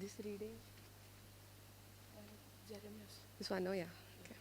This reading, Jeremiah. This one, oh yeah. Okay.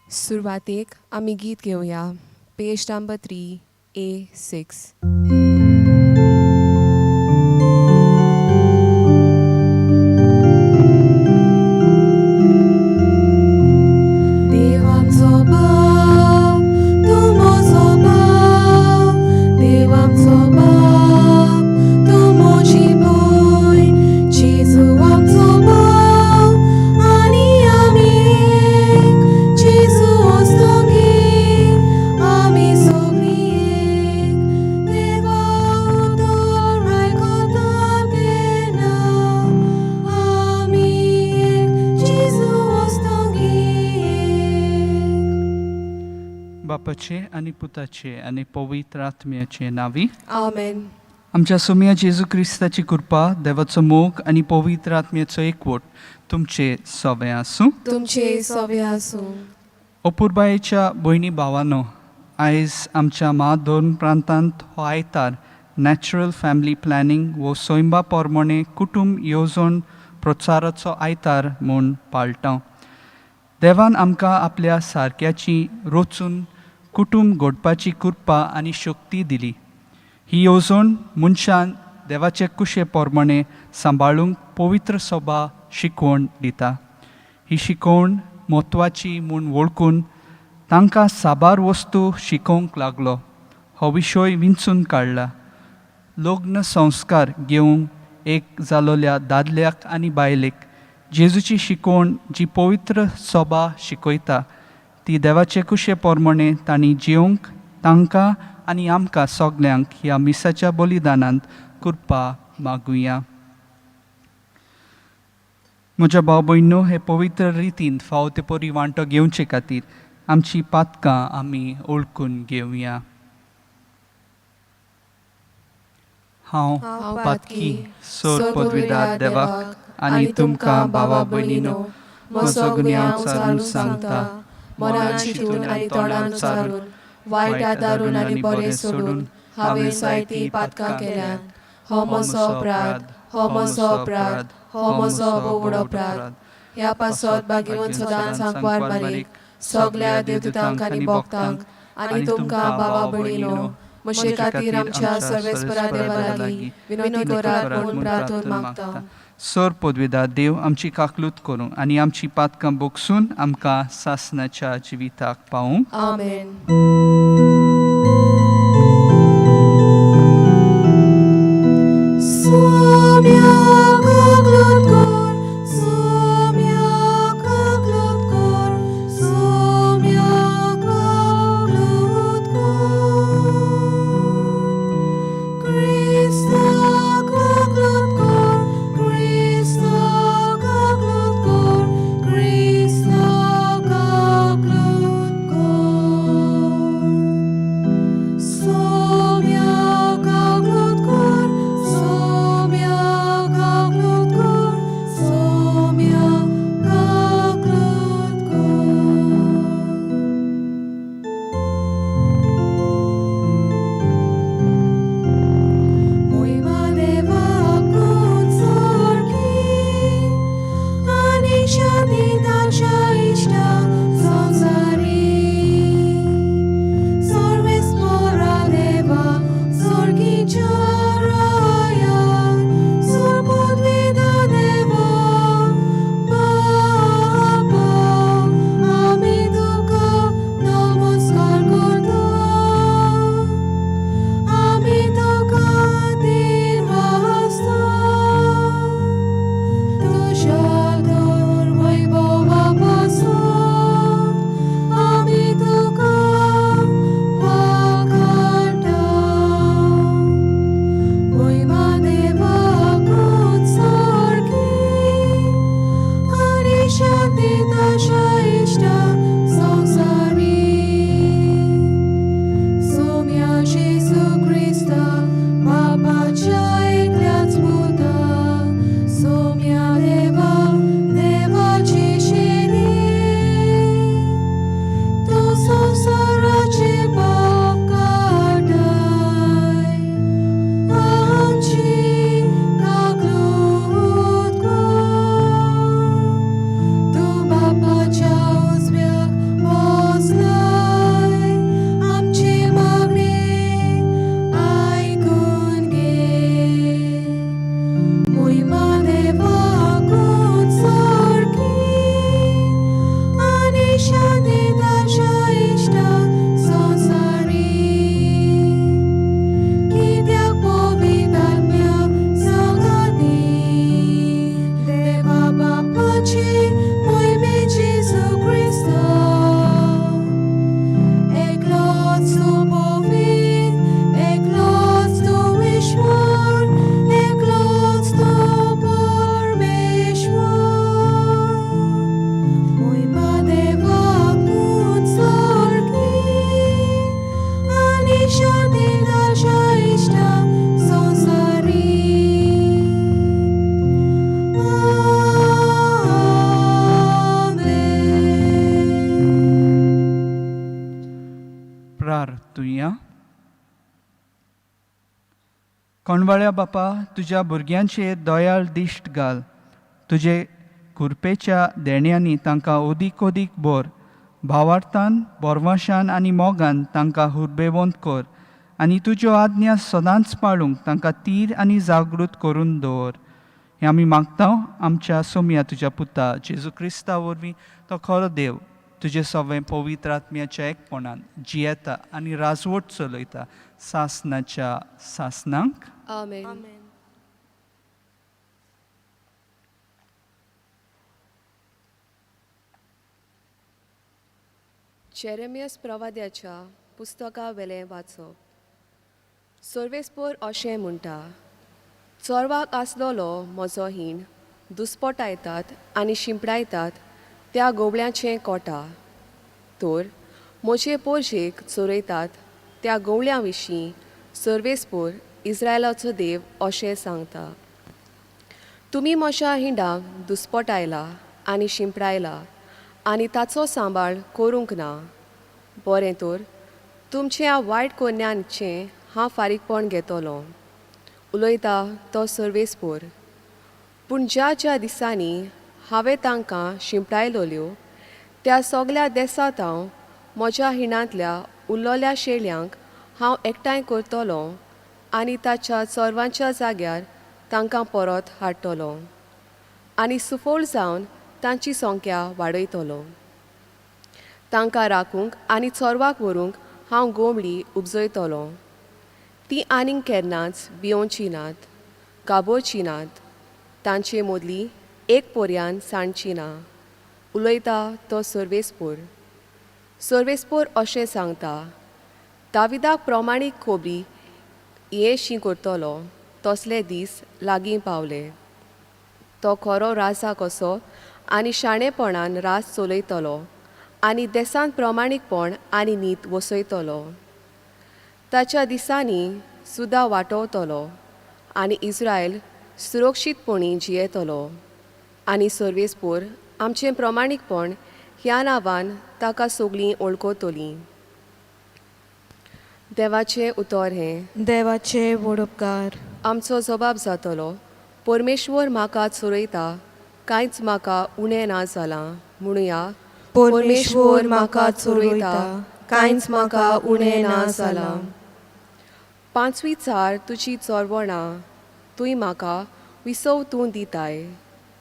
सुरुवातीक आमी गीत घेवया पेज नंबर 3 A6. देवांचो बाप तूं म्हजो बाप, देवांचो बाप तूं म्हजी भयण, जेजू आमचो भाव आनी आमी एक, जेजू ओस्तोगी आमी सगळीं एक, देवा उतर आयकता तेन्ना आमी एक, जेजू ओस्तोगी एक. बापाचे आणि पुताचे आणि पवित्र आत्म्याचे नावी आमेन. आमच्या सोम्या जेजू क्रिस्ताची कृपा, देवाचो मोग आणि पवित्र आत्म्याचो एकवट तुमचे सवे आसूं. तुमचे सवे आसूं. अपुर्बायेच्या भयणी भावांनो, आयज आमच्या महाधोरण प्रांतांत हो आयतार नॅचरल फॅमिली प्लॅनिंग वो सोयंबा पोरमोणे कुटुंब येवजण प्रोत्साराचो आयतार म्हूण पाळटां. देवान आमकां आपल्या सारक्याची रोचून कुटुंब घडपाची कृपा आनी शक्ती दिली. ही येवजण मनशान देवाचे कुशे पोरमोणे सांबाळूंक पवित्र सभा शिकवण दिता. ही शिकवण म्हत्वाची म्हूण वळखून तांकां साबार वस्तू शिकोवंक लागलो. हो विशय विंचून काडला. लग्न संस्कार घेवंक एक जालोल्या दादल्याक आनी बायलेक जेजूची शिकवण जी पवित्र सभा शिकयता ती देवाचे कुशे पोरमोणे तांणी जिवंक तांकां आनी आमकां सगल्यांक ह्या मिसाच्या बलिदानांत कृपा मागुया. म्हज्या भाव भयणो, हे पवित्र रितीन फाव ते परी वांटो घेवचे खातीर आमची पातकां आमी ओळखून घेवया. हांव पातकी सोर पदवीदार देवाक आनी तुमकां भावा भयणीनो म्हजो गुन्यांव उचारून सांगता, मनान चिंतून आनी तोंडान उचारून, वायट आदारून आनी बरें सोडून हांवें जायतीं पातकां केल्यात. हो म्हजो अपराध, हो म्हजो अपराध, हो म्हजो बोवड अपराध. ह्या पासत भाग्यवंत सदां सांगवार बारीक सगल्या देवदूतांक आनी भक्तांक आनी तुमकां भावा भयणीनो म्हजे खातीर आमच्या सर्वेस्परा देवा लागीं विनंती करात म्हूण प्रार्थना मागता. सर पदवीदार देव आमची काकलूत करूं आनी आमची पातकां बोगसून आमकां सासणाच्या जिविताक पावूं. आमेन. उपरार तुया. कोणवाळ्या बापा, तुज्या भुरग्यांचेर दयाळ दिश्ट घाल. तुजे कुरपेच्या देण्यांनी तांकां ओदीक ओदीक बोर. भावार्थान, बोरवाशान आनी मोगान तांकां हुर्बेवंत कर. आनी तुज्यो आज्ञा सदांच पाळूंक तांकां तीर आनी जागृत करून दवर. हें आमी मागता आमच्या सोम्या तुज्या पुता जेजू क्रिस्ता वरवीं. तो खरो देव तुजे सगळें पवित्र आत्म्याच्या एकपणान जियेता आनी राजवट चलयता सासनाच्या सासनांक. आमेन. जेरेमियास प्रवाद्याच्या पुस्तका वेलें वाचप. सर्वेस्पोर अशें म्हणटा, चोरवाक आसलोलो म्हजो हीण दुस्पटायतात आनी शिंपडायतात त्या गोवळ्यांचें कोटा. तर म्हजे पोरजेक चोरयतात त्या गोवळ्यां विशीं सर्वेस्पोर इस्रायलाचो देव अशें सांगता. तुमी म्हज्या हिंडाक दुस्पटायला आनी शिंपडायला आनी ताचो सांबाळ करूंक ना. बरें तर तुमच्या वायट कोन्यांचें हांव फारीकपण घेतलों, उलयता तो सर्वेस्पोर. पूण ज्या ज्या दिसांनी हांवें तांकां शिंपडायलोल्यो त्या सगल्या देसांत हांव म्हज्या हिणांतल्या उरलोल्या शेळ्यांक हांव एकठांय करतलों आनी ताच्या चोरवांच्या जाग्यार तांकां परत हाडटलों आनी सुफोळ जावन तांची संख्या वाडयतलों. तांकां राखूंक आनी चोरवाक व्हरूंक हांव गोमडी उपजयतलों. तीं आनीक केन्नाच भियोवचीं नात, गाबोवचीं नात. तांचे मदली एक पर्यान सांडची ना, उलयता तो सर्वेस्पोर. सर्वेस्पोर अशें सांगता, दाविदाक प्रमाणीक खोबरी येशी करतलो तसले दीस लागीं पावले. तो खरो राजा कसो आनी शाणेपणान राज चलयतलो आनी देसांत प्रमाणीकपण आनी नीत वसयतलो. ताच्या दिसांनी सुदा वाटोवतलो आनी इस्रायल सुरक्षीतपणी जियेतलो. आनी सर्वेस्पोर आमचें प्रमाणीकपण ह्या नांवान ताका सगळीं वळखतलीं. देवाचें उतर हें. देवाचे वडपकार. आमचो जबाब जातलो, परमेश्वर म्हाका चोरयता, कांयच म्हाका उणें ना जालां. म्हणुया, परमेश्वर म्हाका चोरयता, कांयच म्हाका उणें ना जालां. पांचवी चार तुजी चोरवणां तुय म्हाका विसवतूं दिताय.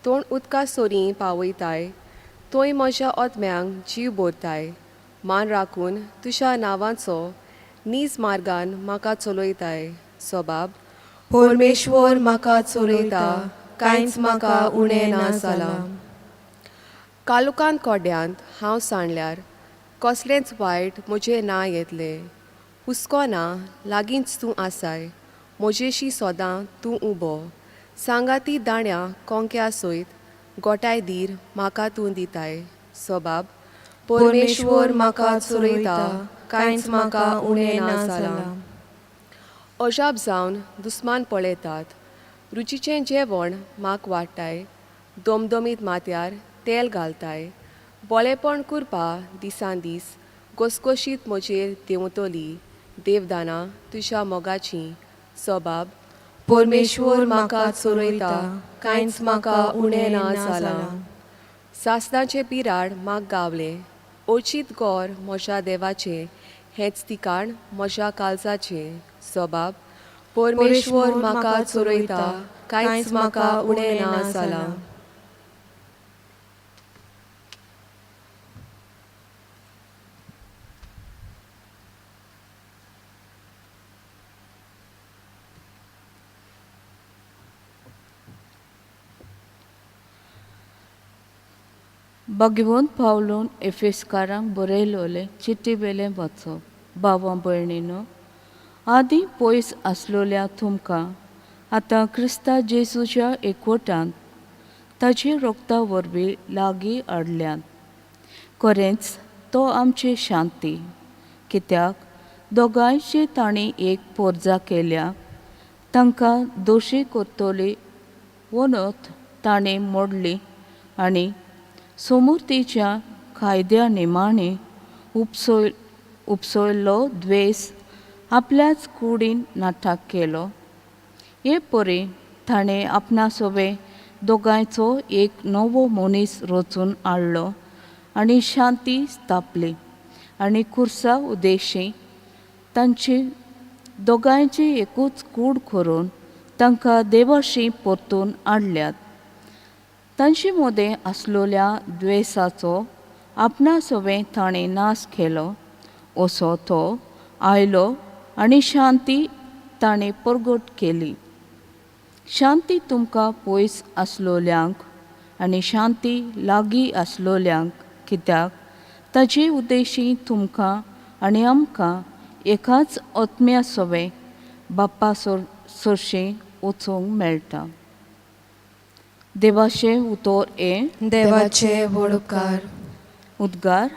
तोंड उदका सोरी पावयताय, थंय म्हज्या ओतम्यांक जीव भरताय. मान राखून तुज्या नांवाचो नीज मार्गान म्हाका चलयताय. सबाब, परमेश्वर म्हाका चोरयता, कांयच म्हाका उणें ना जालां. कालुकान कोड्यांत हांव सांडल्यार कसलेंच वायट म्हजें ना येतलें. हुस्को ना, लागींच तूं आसाय, म्हजेशी सदां तूं उबो. सांगाती दाण्या कोंक्या सयत गोठाय धीर म्हाका तूं दिताय. सबाब, परमेश्वर म्हाका चोरयता, कांयच म्हाका उणें ना जालां. अजाप जावन दुस्मान पळयतात, रुचीचें जेवण म्हाक वाडटाय. दोमदोमीत माथ्यार तेल घालताय. बोळेपण करपा दिसान दीस घसघशीत म्हजेर देंवतली. देवदानां तुज्या मोगाचीं. सबाब, परमेश्वर म्हाका चोरयता, कांयच म्हाका उणें ना जालां. सासणाचें पिराड म्हाक गावलें. ओचीत गोर म्हज्या देवाचें, हेंच ठिकाण म्हज्या काळजाचें. सबाब, परमेश्वर म्हाका चोरयता, कांयच म्हाका उणें ना जालां. भगवंत पावलून एफेसकारांक बरयलोलें चिटी वेलें वचप. भावां भयणीनो, आदीं पयस आसलोल्या तुमकां आतां क्रिस्ता जेजूच्या एकवटांत ताचे रोगता वरवीं लागीं हाडल्यात. खरेंच तो आमची शांती, कित्याक दोगांयची तांणी एक पोरजा केल्या. तांकां दोशी करतली वनत ताणें मोडली आनी समूर्तीच्या कायद्या निमाणें उपसयल्लो द्वेस आपल्याच कुडीन नाठाक केलो. हे परी ताणें आपणा सोबे दोगांयचो एक नवो मनीस रचून हाडलो आनी शांती स्थापली आनी खुर्सा उद्देशी तांची दोगांयची एकूच कूड करून तांकां देवाशी परतून हाडल्यात. तांचे मदें आसलोल्या द्वेसाचो आपणा सोबे ताणें नाश केलो असो तो आयलो आनी शांती ताणें परगट केली. शांती तुमकां पयस आसलोल्यांक आनी शांती लागीं आसलोल्यांक, कित्याक ताचे उद्देशी तुमकां आनी आमकां एकाच आत्म्या सोबे बाप्पा सरशी वचूंक मेळटा. देवाचे उतर हे देवाचे व्हड उपकार. उद्गार.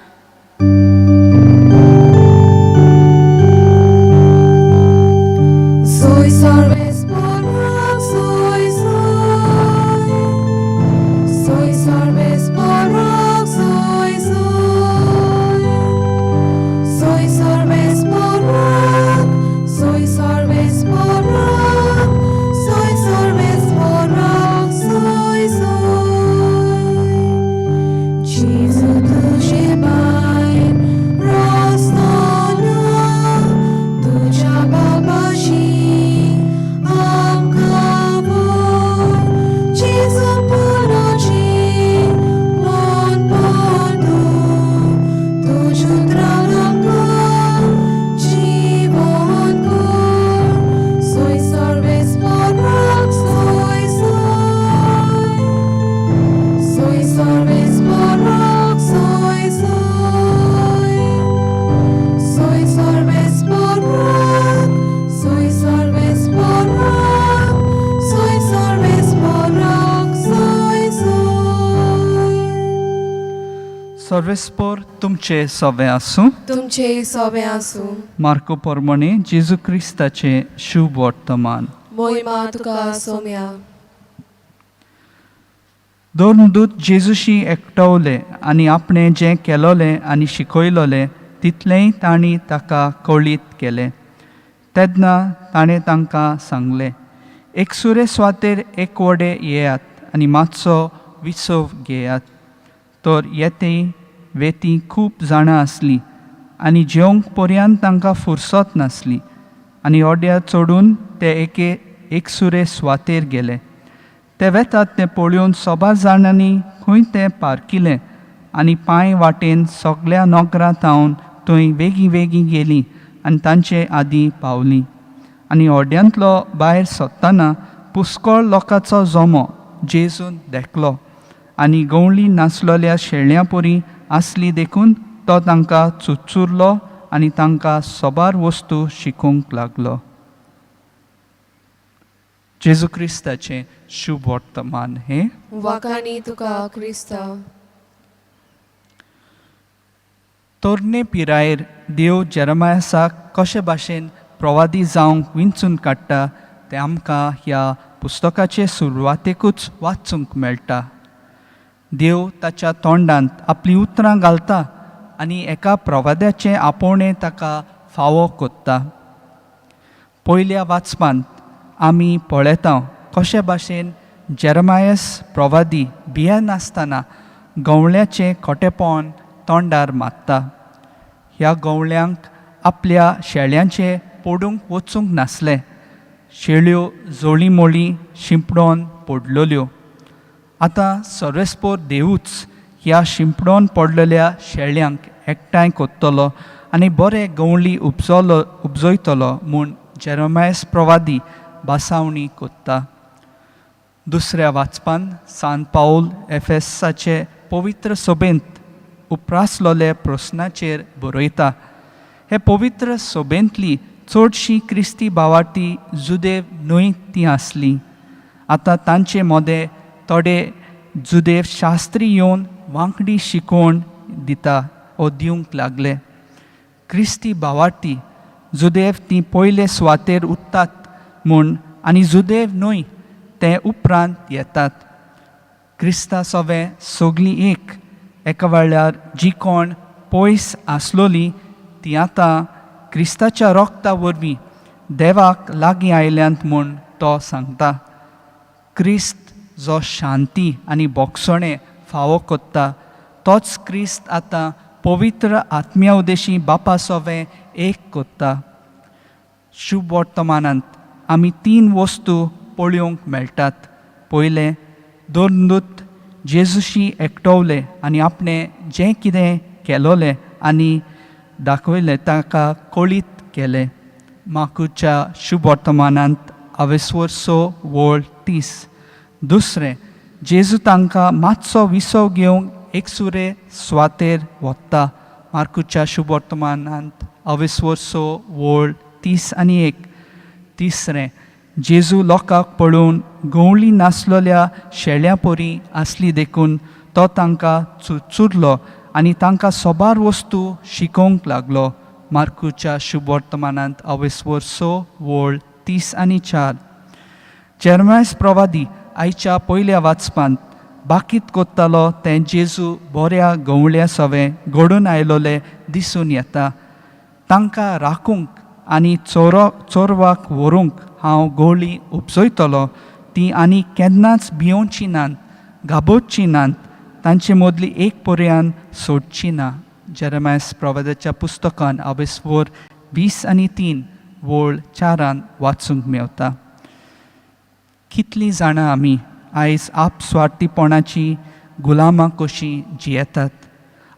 Soy sorbes por rock, soy. Soy sorbes por rock, soy. Soy sorbes por rock, soy sorbes por rock, soy sorbes por rock, soy. Jesu tuझे बाहेर रस्तो तुझ्या बाबाशी सर्वेस्पोर तुमचे सोबे आसूं. तुमचे सोबे आसूं. मार्को पोरमोणे जेजू क्रिस्ताचे शुभ वर्तमान. मोहिमा तुका सोम्या. दोन दूत जेजूशी एकटवले आनी आपणें जें केलोलें आनी शिकयलोलें तितलेंय तांणी ताका कळीत केलें. तेन्ना ताणें तांकां सांगलें, एकसुरे सुवातेर एकवडे येयात आनी मातसो विसव घेयात. तर येतेय वेती खूब जाणां आसलीं आनी जेवंक पर्यंत तांकां फुरसत नासली आनी ओड्या चडून ते एकसुरे सुवातेर गेले. ते वेतात तें पळोवन सोबा जाणांनी खंय तें पारकिलें आनी पांय वाटेन सगळ्या नोकरां थावन थंय वेगीं वेगीं गेलीं आनी तांचे आदीं पावलीं. आनी ओड्यांतलो भायर सरतना पुष्कळ लोकांचो जोमो जेजून देखलो आनी गवळी नाचलोल्या शेळ्यां परी आसली देखून तो तांकां चुचुरलो आनी तांकां सोबार वस्तू शिकोवंक लागलो. जेजू क्रिस्ताचें शुभ वर्तमान हे. वाकानी तुका क्रिस्ता. तोरणे पिरायेर देव जेरमायासाक कशे भाशेन प्रवादी जावंक विंचून काडटा तें आमकां ह्या पुस्तकाचे सुरवातेकूच वाचूंक मेळटा. देव ताच्या तोंडांत आपलीं उतरां घालता आनी एका प्रवाद्याचें आपोवणें ताका फावो कोत्ता. पयल्या वाचपांत आमी पळयता कशे भाशेन जेरमायस प्रवादी भियेन आसतना गवळ्याचें खोटेपण तोंडार मारता. ह्या गवळ्यांक आपल्या शेळ्यांचें पडूंक वचूंक नासलें. शेळ्यो जोळी मोळी शिंपडोन पडलोल्यो. आतां सर्वेस्पोर देवूच ह्या शिंपडोन पडलेल्या शेळ्यांक एकठांय कोत्तलो आनी बरे गवळी उपजयतलो म्हूण जेरमायस प्रवादी बासावणी कोत्ता. दुसऱ्या वाचपान सान पाऊल एफेसाचे पवित्र सभेंत उप्रासलोले प्रस्नाचेर बरयता. हे पवित्र सभेंतली चडशीं क्रिस्ती भावार्थी जुदेव न्हय तीं आसलीं. आतां तांचे मोदें थोडे जुदेव शास्त्री येवन वांकडी शिकोवण दिता ओ दिवंक लागले. क्रिस्ती भावार्थी जुदेव तीं पयले सुवातेर उत्तात म्हूण आनी जुदेव न्हय ते उपरांत येतात. क्रिस्ता सोबे सगळीं एका वेळार जीं कोण पयस आसलोलीं ती आतां क्रिस्ताच्या रोगता वरवीं देवाक लागीं आयल्यांत म्हूण तो सांगता. क्रिस्त जो शांती आनी बोगसणे फावो कोत्ता तोच क्रिस्त आतां पवित्र आत्म्या उदेशी बापा सोबे एक कोत्ता. शुभ वर्तमानांत आमी 3 वस्तू पळोवंक मेळटात. पयलें, 2 दूत जेजूशी एकटवले आनी आपणें जें कितें केलोलें आनी दाखयलें ताका कळीत केलें. माकूच्या शुभ वर्तमानांत 28:30. दुसरें, जेजू तांकां मातसो विसव घेवंक एकसुरे स्वातेर वता. मार्कूच्या शुभ वर्तमानांत 28:30. तिसरें, जेजू लोकांक पळोवन गवळी नासलोल्या शेळ्या परी आसली देखून तो तांकां चुरचुरलो आनी तांकां सोबार वस्तू शिकोवंक लागलो. मार्कूच्या शुभ वर्तमानांत 28:30. जेरमायस प्रवादी आयच्या पयल्या वाचपांत बाकीत कोत्तालो तें जेजू बऱ्या गवळ्या सवे घडून आयलोले दिसून येता. तांकां राखूंक आनी चोरवाक व्हरूंक हांव गवळी उपसयतलो. ती आनी केन्नाच भियोवची नात, घाबरची नात, तांचे मदली एक पर्यान सोडची ना. जेरमायस प्रवादाच्या पुस्तकान 28:20-3 वाचूंक मेवता. कितलीं जाणां आमी आयज आपस्वार्थीपणाची गुलामां कशीं जियेतात.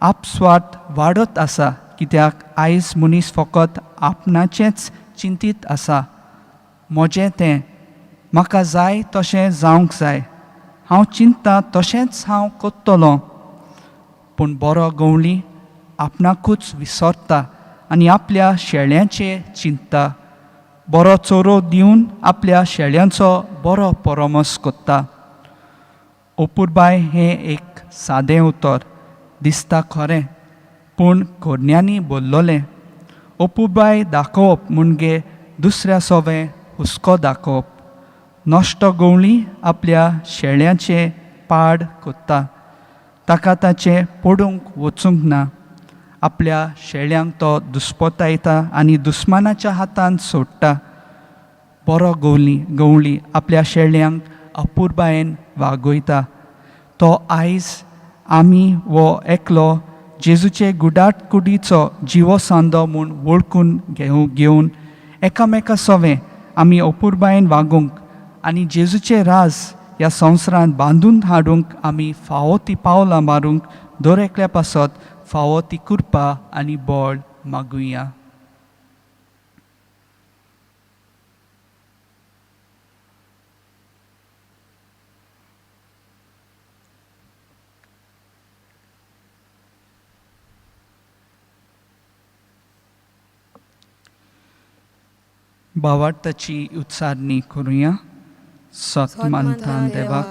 आपस्वार्थ वाडत आसा कित्याक आयज मनीस फकत आपणाचेंच चिंतीत आसा. म्हजें तें, म्हाका जाय तशें जावंक जाय, हांव चिंत्तां तशेंच हांव कोत्तलों. पूण बरो गवळी आपणाकूच विसरता आनी आपल्या शेळ्यांचें चिंत्ता. बरो चोरो दिवन आपल्या शेळ्यांचो बरो परमस कोत्ता. ओपुरबाय हें एक सादें उतर दिसता खरें, पूण कोडण्यांनी बोल्लोलें. ओपुरबाय दाखोवप म्हणजे दुसऱ्या सोबे हुस्को दाखोवप. नश्ट गवळी आपल्या शेळ्यांचे पाड कोत्ता. ताका ताचें पडूंक वचूंक ना. आपल्या शेळ्यांक तो दुस्पतायता आनी दुस्मानाच्या हातांत सोडटा. बरो गवळी आपल्या शेळ्यांक अपुरबायेन वागयता. तो आयज आमी वो एकलो जेजूचे गुडाट कुडीचो जिवो सांदो म्हूण वळखून घेवन एकामेका सोबे आमी अपुरबायेन वागूंक आनी जेजूचे राज ह्या संवसारांत बांदून हाडूंक आमी फावो ती पावलां मारूंक दर एकल्या पासत फावो ती कृपा आनी बळ मागुया. भावार्थाची उच्चारणी करुया. सतमंतान देवाक,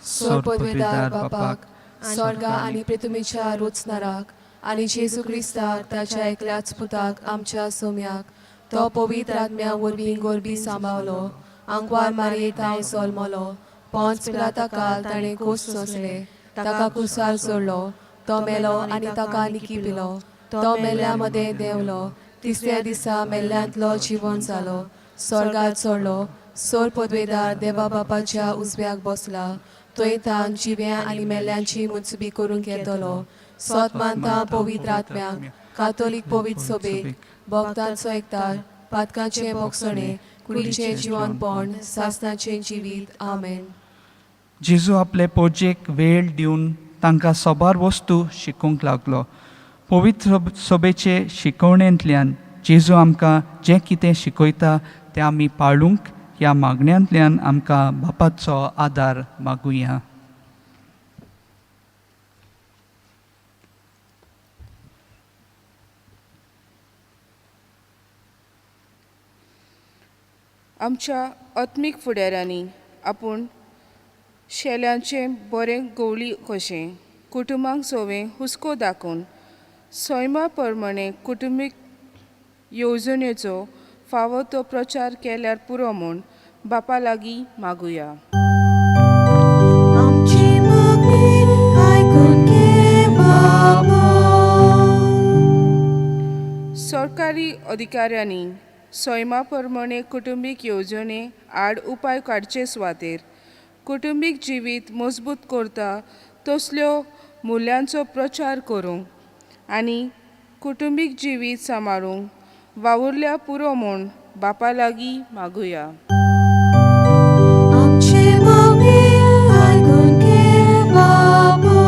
सोपदवेदार बापाक, स्वर्गा आनी पृथ्वीच्या रोचणाराक आनी जेजू क्रिस्ताक ताच्या एकल्याच पुताक आमच्या सोम्याक तो पवित्र आत्म्या वरवीं गोरबी सांबावलो. आंकवार मारयेत हांव जल्मलो. पोंच पिलाता काल ताणें कोस सोंसले. ताका कुसार सोडलो. तो मेलो आनी ताका निकिपिलो. तो मेल्ल्या मदें देंवलो. तिसऱ्या दिसा मेल्ल्यांतलो जिवंत जालो. स्वर्गात चडलो. सोर पदवेदार देवा बापाच्या उजव्याक बसला. थंय तांक जिव्या आनी मेल्ल्यांची मुत्सुबी करूंक येतलो. सत मानता पवित्र आत्म्याक, कातोलीक पवित्र सोबेक, भक्तांचो एकतार, पातकांचे मोगसणे, कुडीचे जिवनपण, सासणाचे जिवीत. आमेन. जेजू आपले पोजेक वेळ दिवन तांकां सोबार वस्तू शिकोवंक लागलो. पवित्र सोबेचे शिकवणेंतल्यान जेजू आमकां जें कितें शिकयता तें आमी पाळूंक ह्या मागण्यांतल्यान आमकां बापाचो आदार मागुया. आमच्या आत्मीक फुडाऱ्यांनी आपूण शेल्यांचें बरें गवळी कशें कुटुंबांक सोवे हुस्को दाखोवन सैमा प्रमाणे कुटुंबीक येवजणेचो फावो तो प्रचार केल्यार पुरो म्हूण बापा लागीं मागुया. सरकारी अधिकाऱ्यांनी सैमा प्रमाणे कुटुंबीक येवजणे आड उपाय काडचे सुवातेर कुटुंबीक जिवीत मजबूत करता तसल्यो मुल्यांचो प्रचार करूंक आनी कुटुंबीक जिवीत सांबाळूंक वावुरल्या पुरो म्हूण बापा लागीं मागुया. आमचे मागणी आयकून घे बाबा.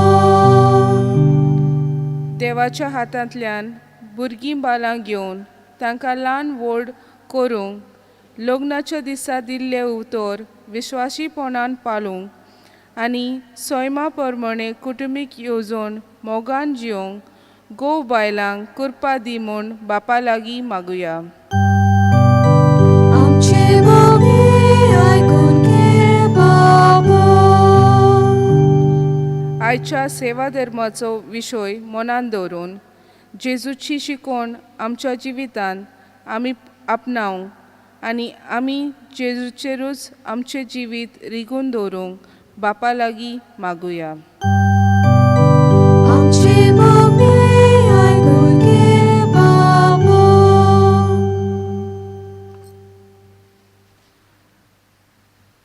देवाच्या हातांतल्यान भुरगीं बालां घेवन तांकां ल्हान व्हड करूंक लग्नाच्या दिसा दिल्ले उतर विश्वासीपणान पाळूंक आनी सैमा प्रमाणे कुटुंबीक येवजण मोगान जिवंक गोव बायलांक कृपा दी म्हूण बापा लागीं मागुया. आमचे मागणी आयकून घे बाबा. आयच्या सेवा धर्माचो विशय मनान दवरून जेजूची शिकवण आमच्या जिवितांत आमी आपणावंक आनी आमी जेजूचेरूच आमचें जिवीत रिगून दवरूंक बापा लागीं मागुया. आमचे मागणी आयकून घे बाबा.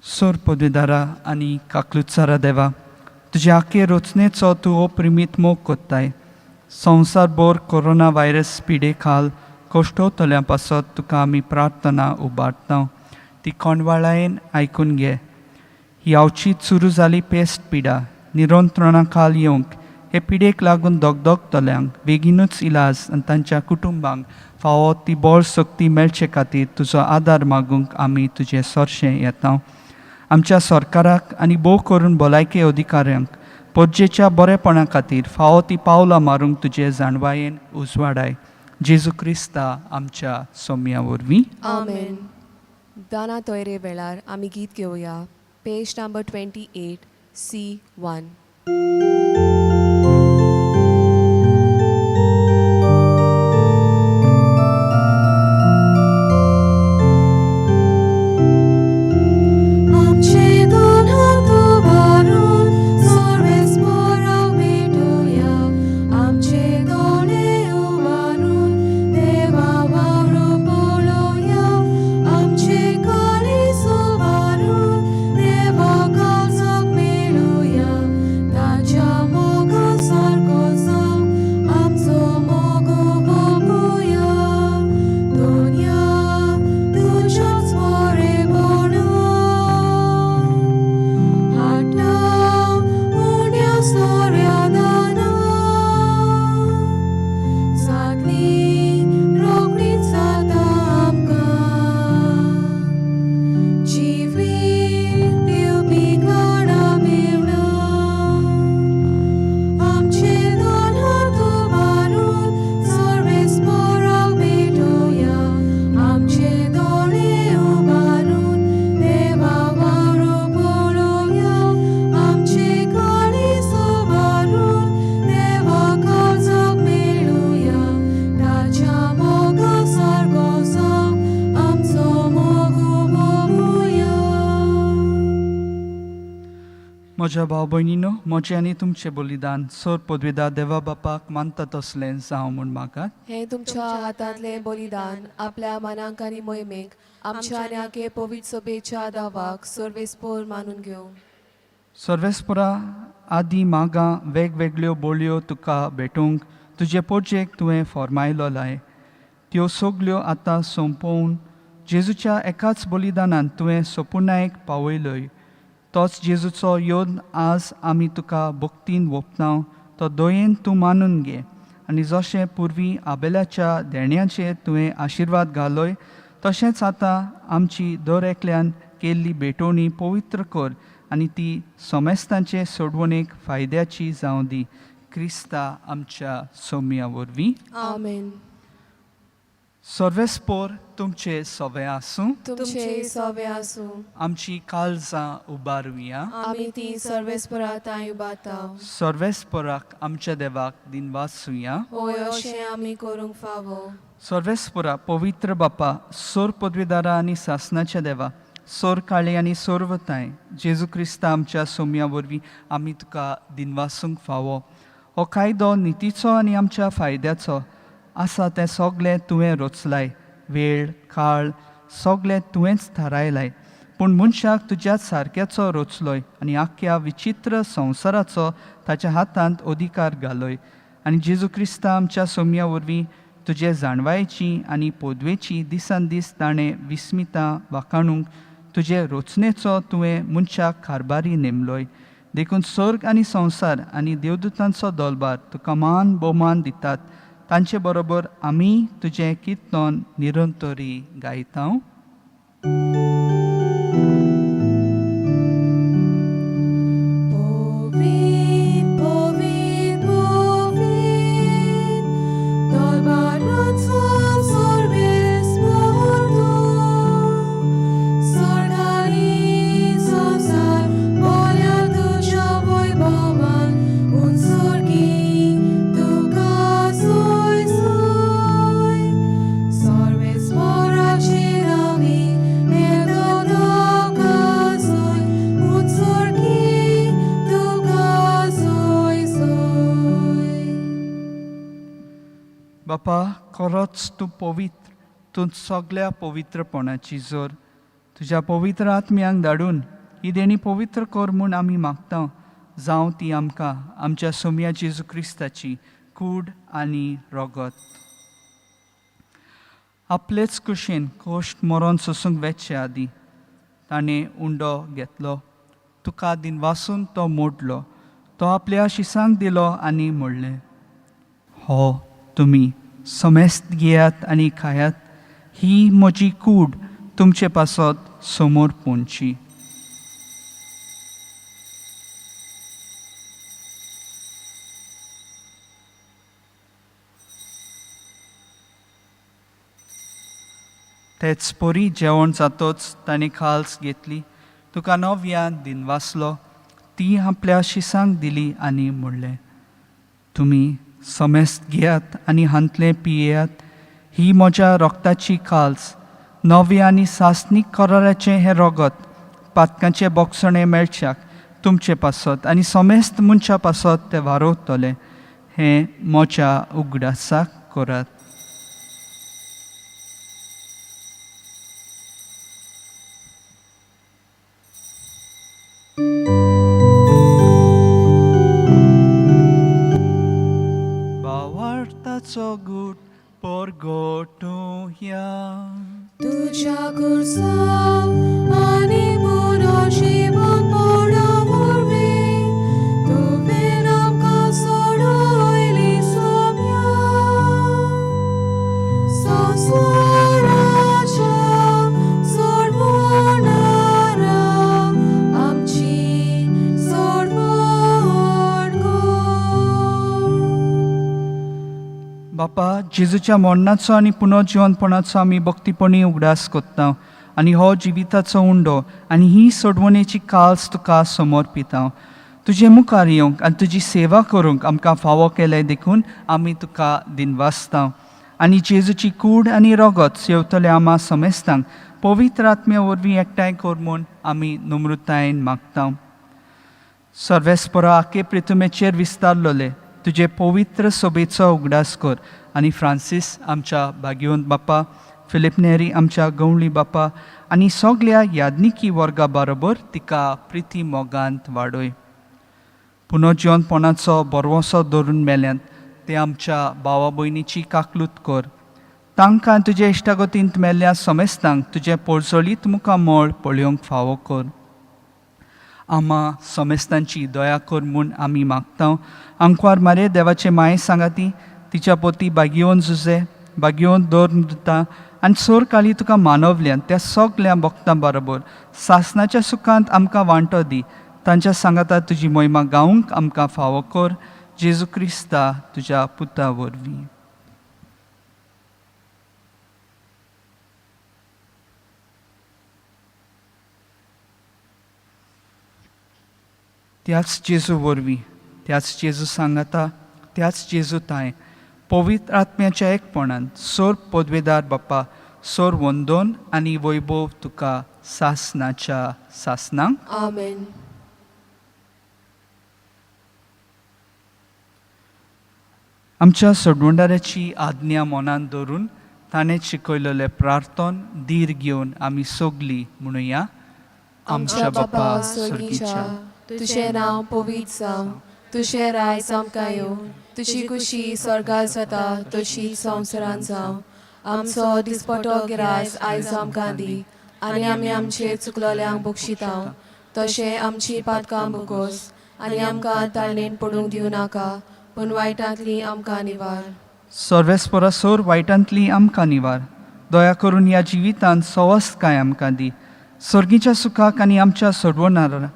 सोर पदवीदारा आनी काकलुचारा देवा, तुज्या आखे रचनेचो तूं अप्रिमीत मोग कोत्ताय. संवसारभर कोरोना व्हायरस पिडे खाल कश्टोतल्या पासत तुका आमी प्रार्थना उबारता. ती कोणवाळायेन आयकून घे. ही आवचीत सुरू जाली पेस्ट पिडा निरंत्रणा खाल येवंक हे पिडेक लागून दोगदोगतल्यांक बेगीनूच इलाज आनी तांच्या कुटुंबांक फावो ती बळ सक्ती मेळचे खातीर तुजो आदार मागूंक आमी तुजें सोरशें येता. आमच्या सरकाराक आनी भोव करून भलायकी अधिकाऱ्यांक पोरजेच्या बरेपणा खातीर फावो ती पावलां मारूंक तुजे जाणवायेन उजवाडाय. जेजू क्रिस्ता आमच्या सोम्या वरवीं. आमेन. दाना तोयरे वेळार आमी गीत घेवया. Page number 28 C1. आमचे दोन हात उबारून सर्वेस पोराक भेटुया. आमचे दोळे उबारून देवा वावरूं पळोवया. आमचे काळीज उबारून देवा काळजाक मेळुया. ताच्या मोगा सारको जावं आमचो मोगो भोगुया. दुनिया तुज्याच बरेपणान हाडटा उण्या सोऱ्या दाना. जागली रोखडीच जाता आमकां. जिवीत दिवपी गाडा मेवना. आमचे दोन हात उबारून सर्वेस पोराक भेटुया. आमचे दोळे उबारून देवा वावरूं पळोवया. आमचे काळीज उबारून देवा काळजाक मेळुया. ताच्या मोगा सारको जावं आमचो मोगो भोगुया. म्हज्या भाव भयणीनो, म्हजें आनी तुमचें बलिदान सोर पदवीदार देवा बापाक मानता तसलें जावं म्हूण म्हाका हे तुमच्या हातांतले बलिदान आपल्या मनांक आनी मोहिमेक आमच्या आनी आखे पवित्र सभेच्या दावाक सर्वेस्पोर मानून घेवं. सर्वेस्परा आदी मागां वेगवेगळ्यो बोळयो तुका भेटूंक तुजे पोरजेक तुवें फॉर्मायलो लाय. त्यो सगल्यो आतां सोंपोवन जेजूच्या एकाच बलिदानान तुवें सोपुनायक पावयलोय. तोच जेजूचो योन आज आमी तुका भक्तीन ओपतांव. तो दोयेन तूं मानून घे आनी जशें पुर्वीं आबेलाच्या देण्याचेर तुवें आशिर्वाद घालोय तशेंच आतां आमची दर एकल्यान केल्ली भेटोवणी पवित्र कर आनी ती सोमेस्तांचे सोडवणेक फायद्याची जावं दी. क्रिस्ता आमच्या सोम्या वरवीं. आमेन. सर्वेस्पोर तुमचे सवे आसूं. तुमचे सवे आसूं. आमची काळजां उबारुया. आमी ती सर्वेस्परात उबारताव. सर्वेस्पोराक आमच्या देवाक दिनवासुया. होय अशें आमी करूंक फावो. सर्वेस्पोरा पवित्र बापा, सोर पदवीदारा आनी सासणाच्या देवा, सोर काळे आनी सोर्वताय जेजू क्रिस्ता आमच्या सोम्या वरवीं आमी तुका दिनवासूंक फावो. हो कायदो नितीचो आनी आमच्या फायद्याचो आसा तें सगळें तुवें रचलाय, वेळ काळ सगळें तुवेंच थारायलाय. पूण मनशाक तुज्या सारक्याचो रचलोय आनी आख्या विचित्र संवसाराचो ताच्या हातांत अधिकार घालोय. आनी जेजू क्रिस्ता आमच्या सोम्या वरवीं तुजे जाणवायेची आनी पोदवेची दिसान दीस ताणें विस्मितां वाखाणूंक तुजे रचनेचो तुवें मनशाक कारबारी नेमलोय. देखून सर्ग आनी संवसार आनी देवदूतांचो दोलबार तुका मान भोवमान दितात. तांचे बरोबर आमी तुजें किर्तन निरंतरी गायता. बापा, खरोच तूं पवित्र, तूं सगळ्या पवित्रपणाची जोर. तुज्या पवित्र आत्म्यांक धाडून ही देणी पवित्र कर म्हूण आमी मागता. जावं ती आमकां आमच्या सोम्या जेजू क्रिस्ताची कूड आनी रगत. आपलेच कुशीन कोश्ट मरण सोसूंक वेचचे आदी ताणें उंडो घेतलो. तुका दिनवासून तो मोडलो. तो आपल्या शिसांक दिलो आनी म्हणलें, हो तुमी समेस्त घेयात आनी खायात. ही म्हजी कूड तुमचे पासत समोर पोंदची. तेच पोरी जेवण जातोच ताणें खाल्स घेतली. तुका नव्यान दिनवासलो. ती आपल्या शिसांक दिली आनी म्हणलें, तुमी समेस्त घेयात आनी हांतले पियेयात. ही म्हज्या रगताची खाल्स, नवे आनी सासनीक कराराचें हें रगत पातकांचे बोगसणे मेळच्याक तुमचे पासत आनी समेस्त मनशा पासत ते वारोवतले. हें म्हज्या उगडासाक करात. भावार्थाचो गूट परगटुया. तुझ्या कुर्सा आनी पुरो जीवन पडवरवी तुवें आमकां सोडयली सोम्या. संवसाराच्या सोडवणारा आमची सोडवण कर. बापा, जेजूच्या मरणाचो आनी पुनर्जिवनपणाचो आमी भक्तीपणी उगडास कोत्ता आनी हो जिविताचो उंडो आनी ही सोडवणेची काल्स तुका समर्पिता. तुजे मुखार येवंक आनी तुजी सेवा करूंक आमकां फावो केले देखून आमी तुका दिनवासता. आनी जेजूची कूड आनी रगत सेवतले आमा समेस्तांक पवित्र आत्म्या वरवीं एकठांय कर म्हूण आमी नम्रतायेन मागता. सर्वेस्परा आखे पृथ्वीचेर विस्तारलोले तुजे पवित्र सोबेचो उगडास कर आनी फ्रांसीस आमच्या भाग्यवंत बापा, फिलिप नेरी आमच्या गवळी बापा आनी सगळ्या यादनिकी वर्गा बरोबर तिका प्रिती मोगांत वाडय. पुनर्जिवनपणाचो बरवसो धरून मेल्यांत ते आमच्या भावा भयणीची काकलूत कर. तांकां तुजे इश्टागतींत मेल्ल्या समेस्तांक तुजे पोरजोळीत मुखामळ पळोवंक फावो कर. आमा समेस्तांची दया कर म्हूण आमी मागता. आंकवार मारे देवाचे माये सांगाती, तिच्या पोती भाग्यवंत जुजे, भाग्यवंत दोर आनी सोर काळी तुका मानवल्यान त्या सगळ्या भक्तां बरोबर सासणाच्या सुखांत आमकां वांटो दी. तांच्या सांगाता तुजी महिमा गावंक आमकां फावो कर. जेजू क्रिस्ता तुज्या पुता वरवीं. त्याच जेजू वरवीं, त्याच जेजू सांगाता, त्याच जेजू ताय पवित्र आत्म्याच्या एकपणान सोर पदवेदार बापा, सोर वंदन आनी वैभव तुका सासणाच्या सासणांक. आमेन. आमच्या सोडवणाऱ्याची आज्ञा मनान दवरून ताणें शिकयलेले प्रार्थन धीर घेवन आमी सोगली म्हणुया. आमच्या बापा स्वर्गीच्या, तुझें नांव पवित्र जावं, तुझें रायज आमकां येवं, तुजी कुशी स्वर्गांत जाता तशीच संवसारांत जावं. आमचो दिसपटो गिरायज आयज आमकां दी, आनी आमी आमचे चुकलोल्यांक बक्षितांव, तशें आमची पातकां बुकोस, आनी आमकां ताळणेन पडूंक दिवं नाका, पूण वायटांतली आमकां निवार. सर्वेस्परासोर वायटांतली आमकां निवार. दया करून ह्या जिवितांत सवस्काय आमकां दी. सर्गीच्या सुखाक आनी आमच्या सोडवणारा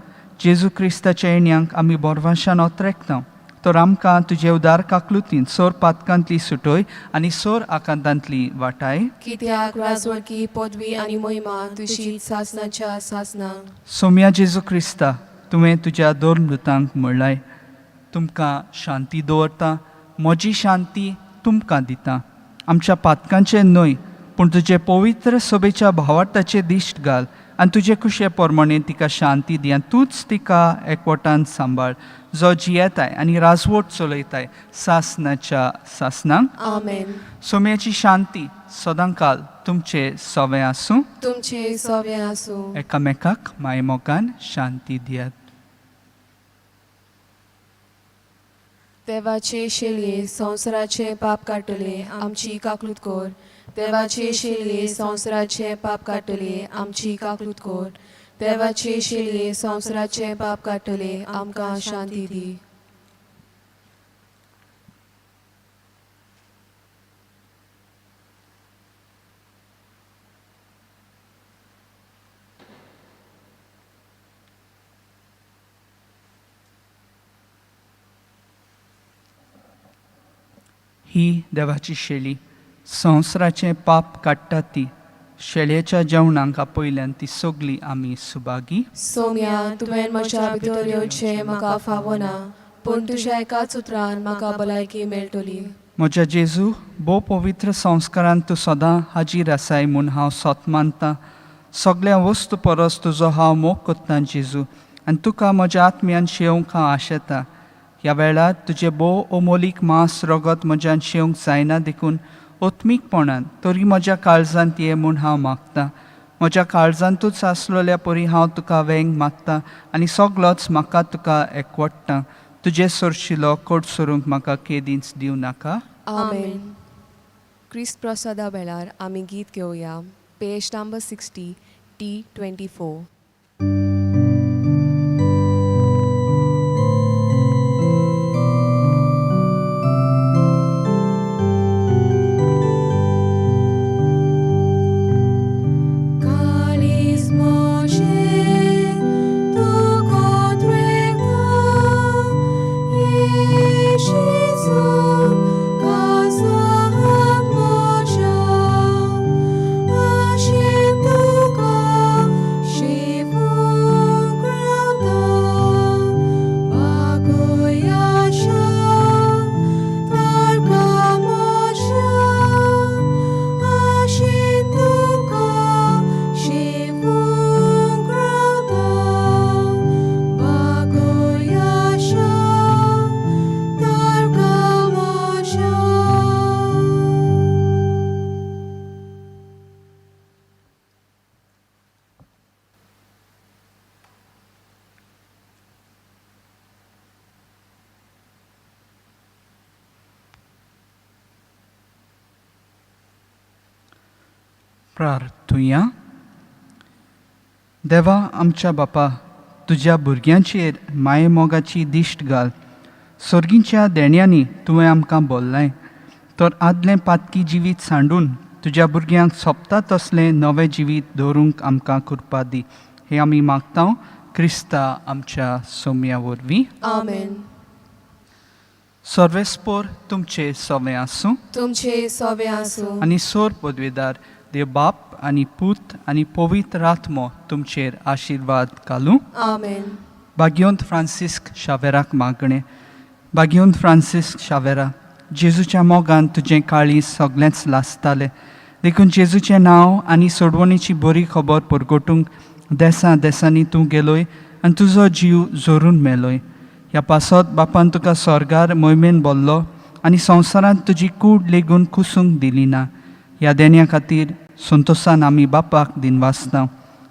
जेजू क्रिस्ताच्या येण्याक आमी बोरवाशान ओतरेकता. तर आमकां तुजे उदार काकलुतीन सोर पातकांतली सुटोय आनी सोर आकांतांतली वाटाय. कित्याक राजवडकी पदवी आनी मोहिमा तुजी सासनाच्या सासनाक. सोम्या जेजू क्रिस्ता, तुवें तुज्या दोन मृतांक म्हणलाय, तुमकां शांती दवरता, म्हजी शांती तुमकां दिता. आमच्या पातकांचे न्हय, पूण तुजे पवित्र सोबेच्या भावार्थाचे दिश्ट घाल आनी तुजे कुशे पोरमोणे तिका शांती दी आनी तूंच तिका एकवटान सांबाळ, जो जियेताय आनी राजवट चलयताय सासनाच्या सासनांक. आमेन. सोम्याची शांती सदांकाल तुमचे सवे आसूं. तुमचे सवे आसूं. एकामेकाक मायमोगान शांती दियात. देवाचे शेळये संवसाराचे पाप काडटले आमची काकलूत कोर. देवाचे शेळये संवसाराचे पाप काडटले आमची काकलूत कोर. देवाचे शेळये संवसाराचे पाप काडटले आमकां शांती दी. ही देवाची शेळी संवसाराचें पाप काडटा ती. शेळयेच्या जेवणाक आपयल्यान ती सोगली आमी सुभागी. सोम्या, तुवें म्हज्या भितर येवचें म्हाका फावना, पूण तुज्या एकाच उतरान म्हाका भलायकी मेळटली. म्हज्या जेजू, भोव पवित्र संस्कारांत तूं सदां हाजीर आसाय म्हूण हांव सोत मानतां. सगळ्या वस्तू परस तुजो हांव मोग कोत्तां जेजू, आनी तुका म्हज्या आत्म्यान शेवंक हांव आशेतां. ह्या वेळार तुजें भोव अमोलीक मांस रगत म्हज्यान शेवंक जायना देखून ओत्मीकपणान तरी म्हज्या काळजांत ये म्हूण हांव मागतां. म्हज्या काळजांतूच आसलोल्या परी हांव तुका वेंग मागतां आनी सगळोच म्हाका तुका एकवडटां. तुजे सोरशिलो कोट सोरूंक म्हाका केदींच दिवं नाका. आमेन. क्रिस्त प्रसादा वेळार आमी गीत घेवया. Page number 60 T24. प्रार्थुया. देवा आमच्या बापा, तुज्या भुरग्यांचेर माये मोगाची दिश्ट घाल. सर्गीच्या देण्यांनी तुवें आमकां बोल्लाय, तर आदलें पातकी जिवीत सांडून तुज्या भुरग्यांक सोंपता तसलें नवें जिवीत दवरूंक आमकां कृपा दी. हे आमी मागतां क्रिस्ता आमच्या सोम्या वरवीं. आमेन. सर्वेस्पोर तुमचे सवे आसूं. तुमचे सवे आसूं. आनी सोर पदवेदार देव बाप आनी पूत आनी पवित्र आत्मो तुमचेर आशिर्वाद घालूं. आमेन. भाग्यवंत फ्रांसिस्क शावेराक मागणें. भाग्यवंत फ्रांसिस्क शावेरा, जेजूच्या मोगान तुजें काळीज सगळेंच लासतालें, देखून जेजूचें नांव आनी सोडवणेची बरी खबर परगटूंक देसां देसांनी तूं गेलोय आनी तुजो जीव जोरून मेलोय. ह्या पासत बापान तुका स्वर्गार मोहिमेन बोल्लो आनी संवसारांत तुजी कूड लेगून कुसूंक दिली ना. ह्या देण्या खातीर संतोशान आमी बापाक दिन वाचता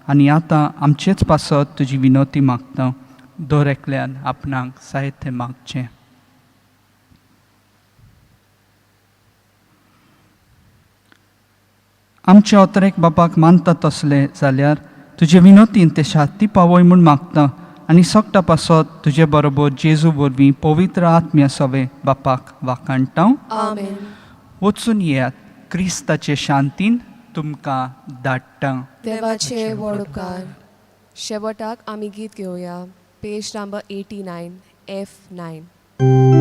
आनी आतां आमचेच पासत तुजी विनोती मागता. दर एकल्यान आपणाक साहित्य मागचें. आमच्या ओतरेक बापाक मानता तसले जाल्यार तुजे विनोतीन ते शांती पावय म्हूण मागता आनी सगटा पासत तुजे बरोबर जेजू वरवीं पवित्र आत्म्या सवे बापाक वाकाणटा. आमेन. वचून येयात, क्रिस्ताचे शांतीन तुमकां धाडटा. देवाचे व्हड उपकार. शेवटाक आमी गीत घेवया पेज नंबर 89 F9.